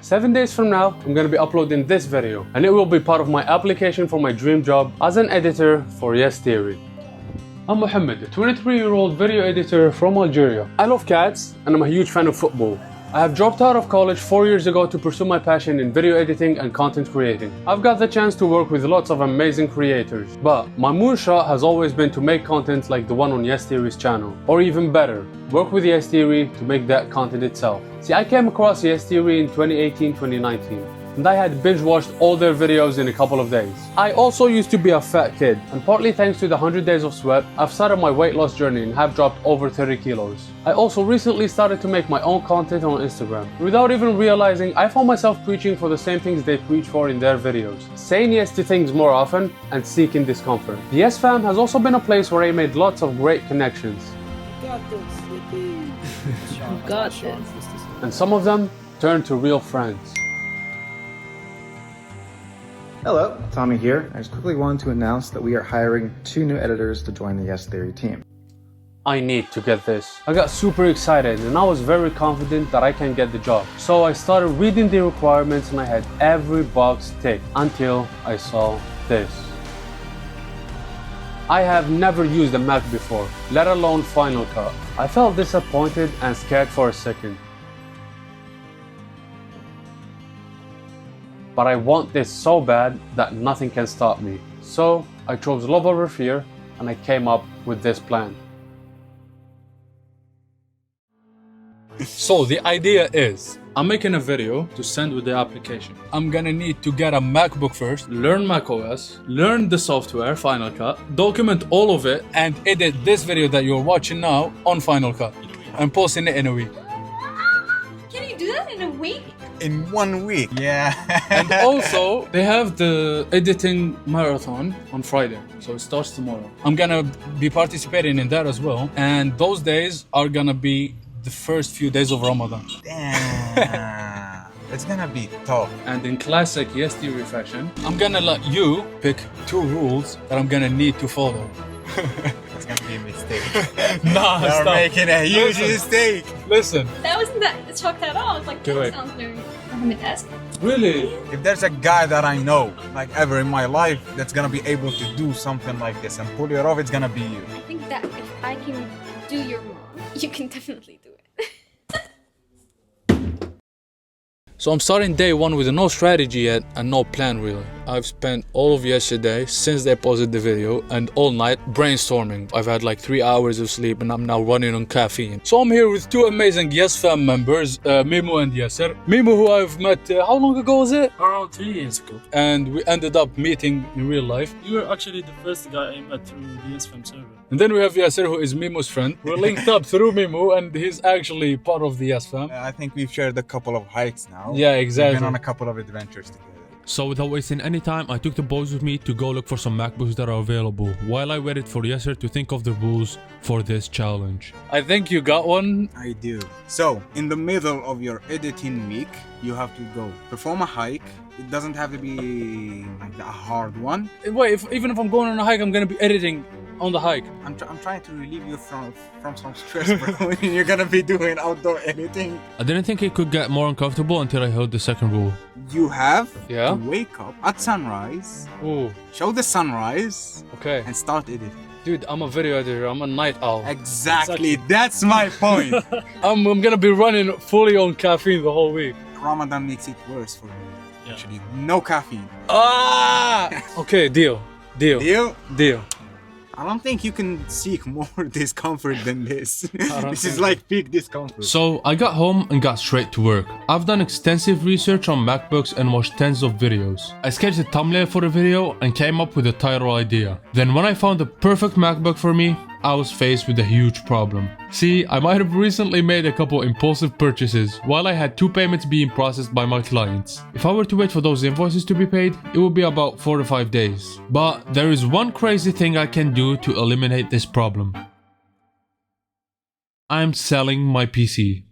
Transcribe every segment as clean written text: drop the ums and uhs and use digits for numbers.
7 days from now, I'm gonna be uploading this video, and it will be part of my application for my dream job as an editor for Yes Theory. I'm Mohammed, a 23-year-old video editor from Algeria. I love cats, and I'm a huge fan of football. I have dropped out of college 4 years ago to pursue my passion in video editing and content creating. I've got the chance to work with lots of amazing creators, but my moonshot has always been to make content like the one on Yes Theory's channel, or even better, work with Yes Theory to make that content itself. See, I came across Yes Theory in 2018-2019. and I had binge watched all their videos in a couple of days. I also used to be a fat kid, and partly thanks to the 100 days of sweat, I've started my weight loss journey and have dropped over 30 kilos. I also recently started to make my own content on Instagram. Without even realizing, I found myself preaching for the same things they preach for in their videos. Saying yes to things more often and seeking discomfort. The Yes Fam has also been a place where I made lots of great connections. Got this, Slippy. Got this. And some of them turned to real friends. Hello, Tommy here. I just quickly wanted to announce that we are hiring 2 new editors to join the Yes Theory team. I need to get this. I got super excited and I was very confident that I can get the job. So I started reading the requirements and I had every box ticked until I saw this. I have never used a Mac before, let alone Final Cut. I felt disappointed and scared for a second. But I want this so bad that nothing can stop me. So I chose love over fear and I came up with this plan. So the idea is, I'm making a video to send with the application. I'm gonna need to get a MacBook first, learn macOS, learn the software, Final Cut, document all of it, and edit this video that you're watching now on Final Cut. I'm posting it in a week. Can you do that in a week? In 1 week. Yeah. And also, they have the editing marathon on Friday, so it starts tomorrow. I'm gonna be participating in that as well, and those days are gonna be the first few days of Ramadan. Damn. It's gonna be tough. And in classic Yes Theory fashion, I'm gonna let you pick 2 rules that I'm gonna need to follow. It's gonna be a mistake. Nah, You're stop. making a huge mistake. Listen. That wasn't that shocked at all. It's like, Okay, that wait. sounds very Mohammed-esque. Really? If there's a guy that I know, like ever in my life, that's gonna be able to do something like this and pull it off, it's gonna be you. I think that if I can do your mom, you can definitely do it. So I'm starting day 1 with no strategy yet and no plan really. I've spent all of yesterday since they posted the video and all night brainstorming. I've had like 3 hours of sleep and I'm now running on caffeine. So I'm here with 2 amazing Yes Fam members, Mimo and Yasser. Mimo, who I've met, how long ago was it? Around 3 years ago. And we ended up meeting in real life. You were actually the first guy I met through the SFM server. And then we have Yasser, who is Mimo's friend. We're linked up through Mimo and he's actually part of the Yes Fam. I think we've shared a couple of hikes now. Yeah, We've exactly. been on a couple of adventures together. So without wasting any time, I took the boys with me to go look for some MacBooks that are available, while I waited for Yasser to think of the rules for this challenge. I think you got one. I do. So, in the middle of your editing week, you have to go perform a hike. It doesn't have to be like a hard one. Wait, even if I'm going on a hike, I'm gonna be editing on the hike. I'm trying to relieve you from some stress, bro. You're gonna be doing outdoor editing. I didn't think it could get more uncomfortable until I heard the second rule. You have Yeah? to wake up at sunrise, Ooh, show the sunrise, okay. and start editing. Dude, I'm a video editor. I'm a night owl. Exactly. That's my point. I'm gonna be running fully on caffeine the whole week. Ramadan makes it worse for me. Yeah. Actually, no caffeine. Ah! Okay, deal. Deal? Deal. I don't think you can seek more discomfort than this. don't This is think like peak discomfort. So I got home and got straight to work. I've done extensive research on MacBooks and watched tens of videos. I sketched a thumbnail for the video and came up with a title idea. Then when I found the perfect MacBook for me, I was faced with a huge problem. See, I might have recently made a couple impulsive purchases while I had 2 payments being processed by my clients. If I were to wait for those invoices to be paid, it would be about 4 to 5 days. But there is one crazy thing I can do to eliminate this problem. I'm selling my PC.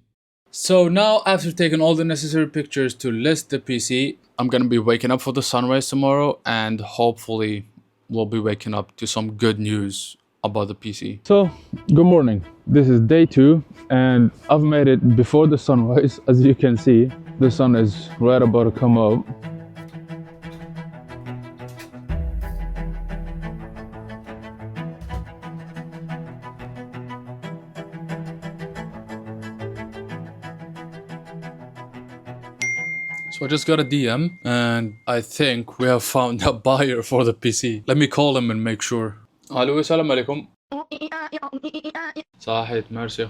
So now, after taking all the necessary pictures to list the PC, I'm gonna be waking up for the sunrise tomorrow and hopefully we'll be waking up to some good news about the PC. So, good morning. This is day 2 and I've made it before the sunrise, as you can see. The sun is right about to come up. So I just got a DM and I think we have found a buyer for the PC. Let me call him and make sure. Hello, assalamu alaikum. Sahid, merci.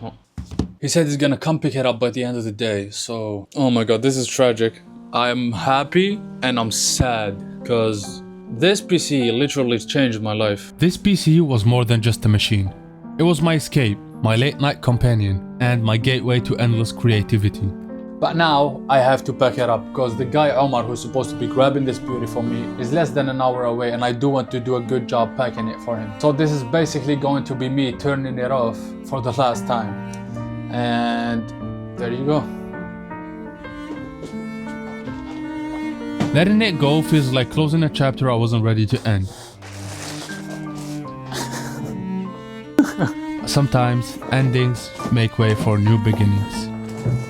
He said he's gonna come pick it up by the end of the day. So, oh my god, this is tragic. I'm happy and I'm sad because this PC literally changed my life. This PC was more than just a machine. It was my escape, my late night companion, and my gateway to endless creativity. But now I have to pack it up because the guy Omar who's supposed to be grabbing this beauty for me is less than an hour away and I do want to do a good job packing it for him. So this is basically going to be me turning it off for the last time. And there you go. Letting it go feels like closing a chapter I wasn't ready to end. Sometimes endings make way for new beginnings.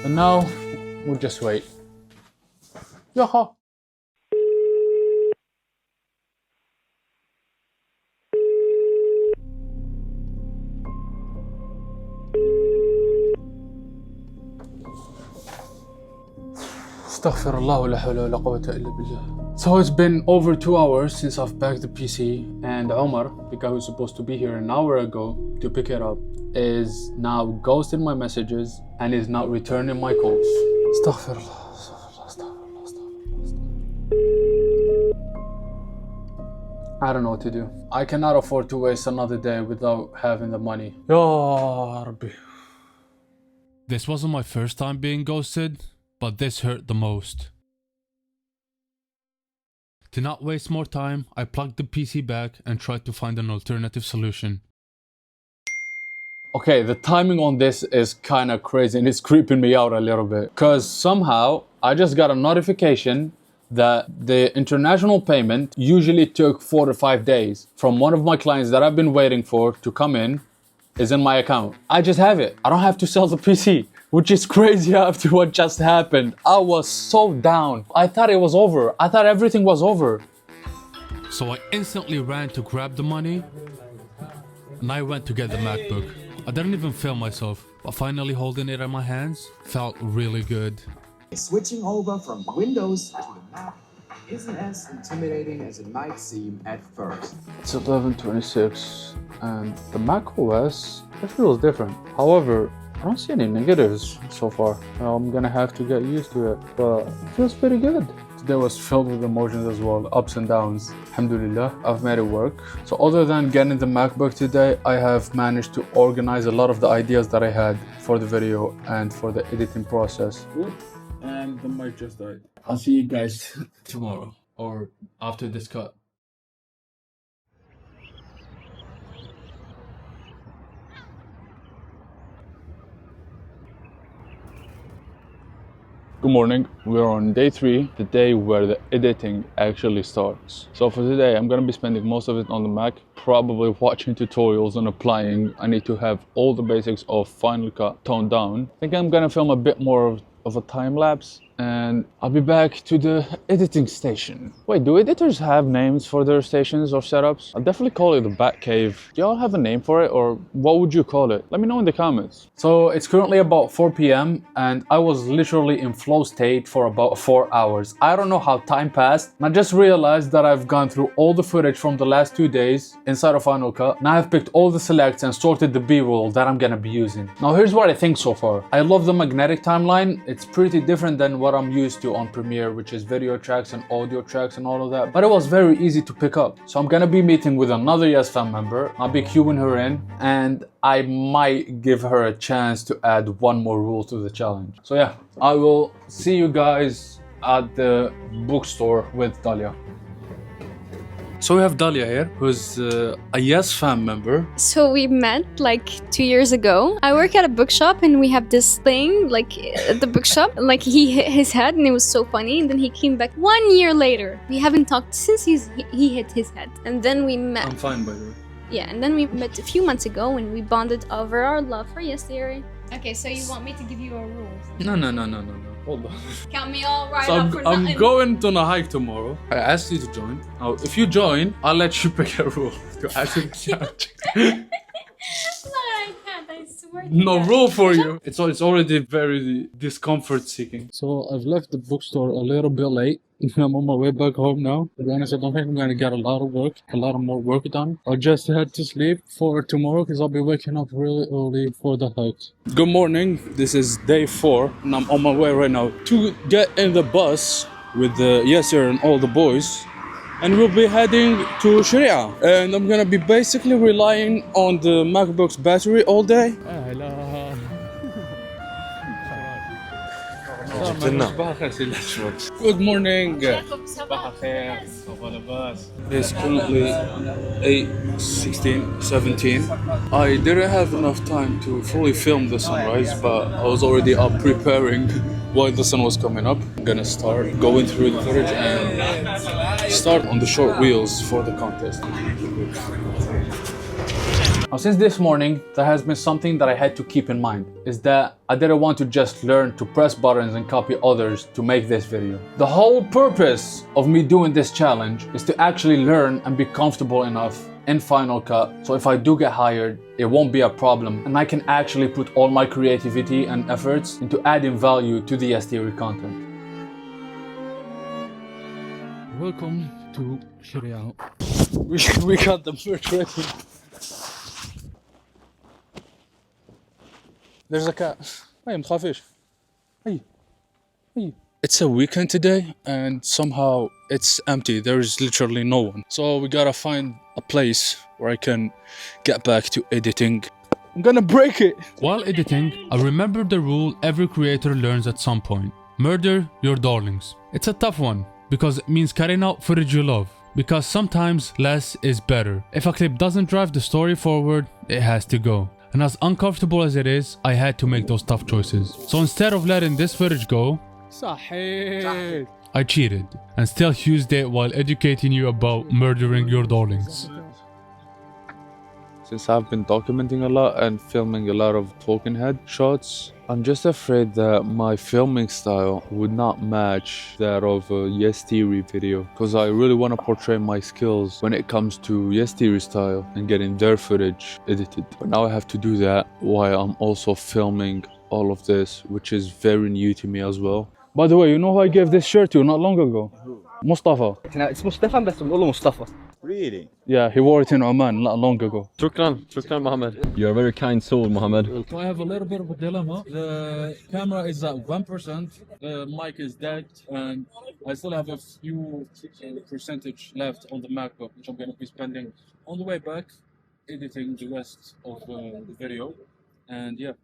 And now we'll just wait. Yaha. Astaghfirullah wa la hawla wa la quwwata illa billah. So it's been over 2 hours since I've packed the PC and Omar, the guy who's supposed to be here an hour ago to pick it up, is now ghosting my messages and is not returning my calls. Astaghfirullah, astaghfirullah, astaghfirullah, astaghfirullah. I don't know what to do. I cannot afford to waste another day without having the money. Ya Rabbi. This wasn't my first time being ghosted, but this hurt the most. To not waste more time, I plugged the PC back and tried to find an alternative solution. Okay, the timing on this is kind of crazy and it's creeping me out a little bit. Because somehow I just got a notification that the international payment usually took 4 to 5 days from one of my clients that I've been waiting for to come in is in my account. I just have it. I don't have to sell the PC, which is crazy after what just happened. I was so down. I thought it was over. I thought everything was over. So I instantly ran to grab the money and I went to get the MacBook. I didn't even film myself, but finally holding it in my hands felt really good. Switching over from Windows to the Mac isn't as intimidating as it might seem at first. It's 11:26 and the Mac OS, it feels different. However, I don't see any negatives so far. I'm gonna have to get used to it, but it feels pretty good. Today was filled with emotions as well, ups and downs. Alhamdulillah, I've made it work. So other than getting the MacBook today, I have managed to organize a lot of the ideas that I had for the video and for the editing process. And the mic just died. I'll see you guys tomorrow or after this cut. Good morning. We're on day 3, the day where the editing actually starts. So for today, I'm gonna be spending most of it on the Mac, probably watching tutorials and applying. I need to have all the basics of Final Cut toned down. I think I'm gonna film a bit more of a time lapse and I'll be back to the editing station. Wait, do editors have names for their stations or setups? I'll definitely call it the Bat Cave. Do y'all have a name for it or what would you call it? Let me know in the comments. So it's currently about 4 p.m. and I was literally in flow state for about 4 hours. I don't know how time passed. And I just realized that I've gone through all the footage from the last 2 days inside of Final Cut. Now I've picked all the selects and sorted the B-roll that I'm gonna be using. Now here's what I think so far. I love the magnetic timeline. It's pretty different than what I'm used to on Premiere, which is video tracks and audio tracks and all of that, but it was very easy to pick up. So I'm gonna be meeting with another Yes Fam member. I'll be queuing her in and I might give her a chance to add one more rule to the challenge. So yeah, I will see you guys at the bookstore with Dalia. So we have Dalia here, who's a Yes Fam member. So we met like 2 years ago. I work at a bookshop and we have this thing like at the bookshop. Like he hit his head and it was so funny. And then he came back 1 year later. We haven't talked since he hit his head. And then we met. I'm fine by the way. Yeah, and then we met a few months ago and we bonded over our love for Yes Theory. Okay, so you want me to give you a rule? No. Hold on. Got me all right So up for I'm nothing. going on a hike tomorrow. I asked you to join. Now, if you join, I'll let you pick a rule to add to the challenge. No, I can't. I swear to No God. rule for you. It's already very discomfort seeking. So I've left the bookstore a little bit late. I'm on my way back home now. To be honest, I don't think I'm gonna get a lot of more work done. I'll just head to sleep for tomorrow because I'll be waking up really early for the hike. Good morning. This is day 4 and I'm on my way right now to get in the bus with Yasser and all the boys. And we'll be heading to Sharia. And I'm gonna be basically relying on the MacBook's battery all day. Good morning. It's currently 8:16, 17. I didn't have enough time to fully film the sunrise, but I was already up preparing while the sun was coming up. I'm gonna start going through the footage and start on the short wheels for the contest. Now, since this morning, there has been something that I had to keep in mind, is that I didn't want to just learn to press buttons and copy others to make this video. The whole purpose of me doing this challenge is to actually learn and be comfortable enough in Final Cut, so if I do get hired, it won't be a problem, and I can actually put all my creativity and efforts into adding value to the Yes Theory content. Welcome to Sharia. We got the merch ready. There's a cat. Hey, متخافيش. Hey. Hey. It's a weekend today and somehow it's empty. There's literally no one. So we gotta find a place where I can get back to editing. I'm gonna break it. While editing, I remember the rule every creator learns at some point. Murder your darlings. It's a tough one because it means cutting out footage you love. Because sometimes less is better. If a clip doesn't drive the story forward, it has to go. And as uncomfortable as it is, I had to make those tough choices. So instead of letting this footage go, I cheated and still used it while educating you about murdering your darlings. Since I've been documenting a lot and filming a lot of talking head shots, I'm just afraid that my filming style would not match that of a Yes Theory video, because I really want to portray my skills when it comes to Yes Theory style and getting their footage edited. But now I have to do that while I'm also filming all of this, which is very new to me as well. By the way, you know who I gave this shirt to not long ago? Mustafa. It's Mustafa, بس بنقول له Mustafa. Really? Yeah, he wore it in Oman not long ago. Shukran, Mohammed. You're a very kind soul, Mohammed. So I have a little bit of a dilemma. The camera is at 1%, the mic is dead, and I still have a few percentage left on the MacBook, which I'm going to be spending on the way back editing the rest of the video. And yeah.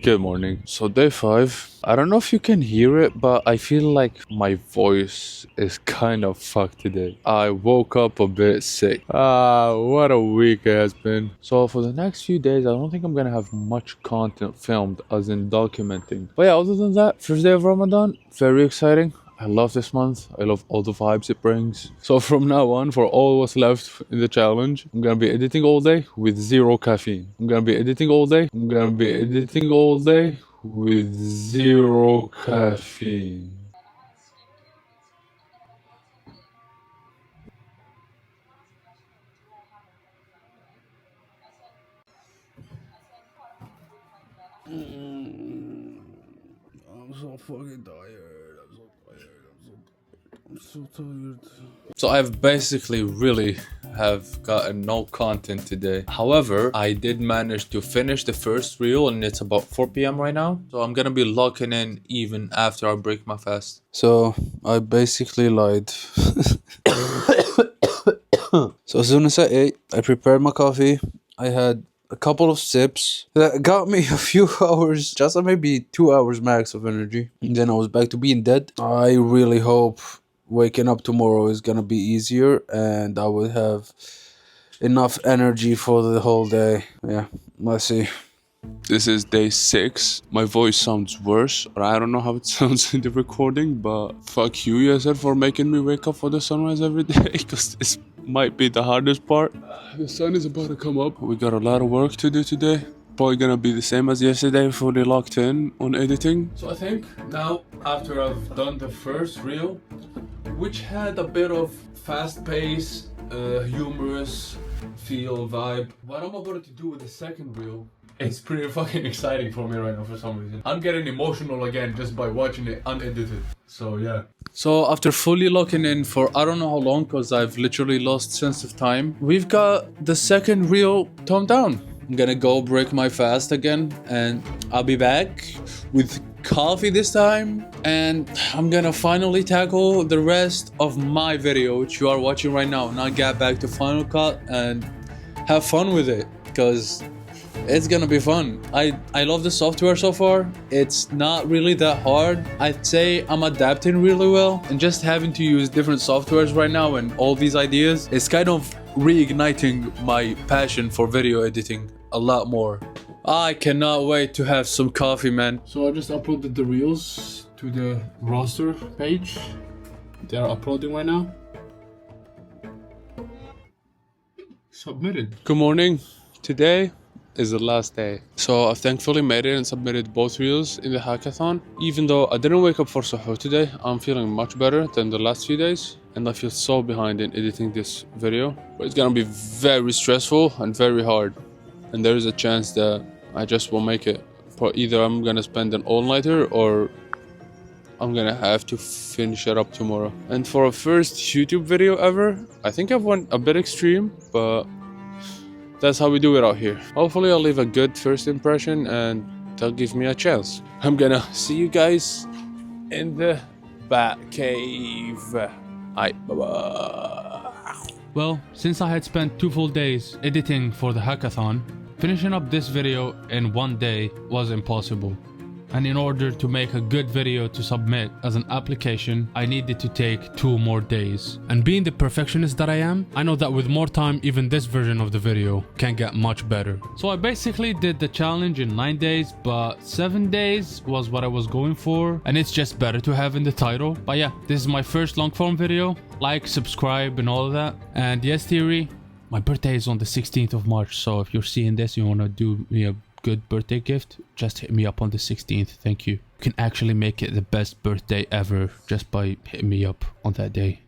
Good morning. So day 5. I don't know if you can hear it, but I feel like my voice is kind of fucked today. I woke up a bit sick. What a week it has been. So for the next few days, I don't think I'm gonna have much content filmed, as in documenting. But yeah, other than that, first day of Ramadan, very exciting. I love this month. I love all the vibes it brings. So from now on, for all what's left in the challenge, I'm gonna be editing all day with 0 caffeine. I'm gonna be editing all day. I'm gonna be editing all day with 0 caffeine. I'm so fucking tired. I'm so tired. So I've basically really have gotten no content today. However, I did manage to finish the first reel and it's about 4 p.m. right now. So I'm gonna be locking in even after I break my fast. So I basically lied. So as soon as I ate, I prepared my coffee. I had a couple of sips that got me a few hours, just maybe 2 hours max of energy. And then I was back to being dead. I really hope waking up tomorrow is gonna be easier and I will have enough energy for the whole day. Yeah, let's see. This is day 6. My voice sounds worse, or I don't know how it sounds in the recording, but fuck you, Yasser, for making me wake up for the sunrise every day, because this might be the hardest part. The sun is about to come up. We got a lot of work to do today, probably gonna be the same as yesterday, fully locked in on editing. So I think now, after I've done the first reel, which had a bit of fast pace, humorous feel vibe, what I'm about to do with the second reel, it's pretty fucking exciting for me right now for some reason. I'm getting emotional again just by watching it unedited. So yeah. So after fully locking in for I don't know how long, because I've literally lost sense of time, we've got the second reel toned down. I'm gonna go break my fast again, and I'll be back with coffee this time, and I'm gonna finally tackle the rest of my video, which you are watching right now, and I'll get back to Final Cut and have fun with it, because it's gonna be fun. I love the software so far. It's not really that hard. I'd say I'm adapting really well, and just having to use different softwares right now and all these ideas is kind of reigniting my passion for video editing a lot more. I cannot wait to have some coffee, man. So I just uploaded the reels to the roster page. They're uploading right now. Submitted. Good morning. Today is the last day. So I thankfully made it and submitted both reels in the hackathon. Even though I didn't wake up for suhoor today, I'm feeling much better than the last few days. And I feel so behind in editing this video. But it's gonna be very stressful and very hard. And there is a chance that I just won't make it. But either I'm gonna spend an all-nighter or I'm gonna have to finish it up tomorrow. And for a first YouTube video ever, I think I've went a bit extreme, but that's how we do it out here. Hopefully I'll leave a good first impression and they'll give me a chance. I'm gonna see you guys in the bat cave. Alright, bye-bye. Well, since I had spent 2 full days editing for the hackathon, finishing up this video in 1 day was impossible. And in order to make a good video to submit as an application, I needed to take 2 more days. And being the perfectionist that I am, I know that with more time, even this version of the video can get much better. So I basically did the challenge in 9 days, but 7 days was what I was going for. And it's just better to have in the title. But yeah, this is my first long form video. Like, subscribe and all of that. And yes, Theory, my birthday is on the 16th of March. So if you're seeing this, you want to do me a good birthday gift, just hit me up on the 16th. Thank you. You can actually make it the best birthday ever just by hitting me up on that day.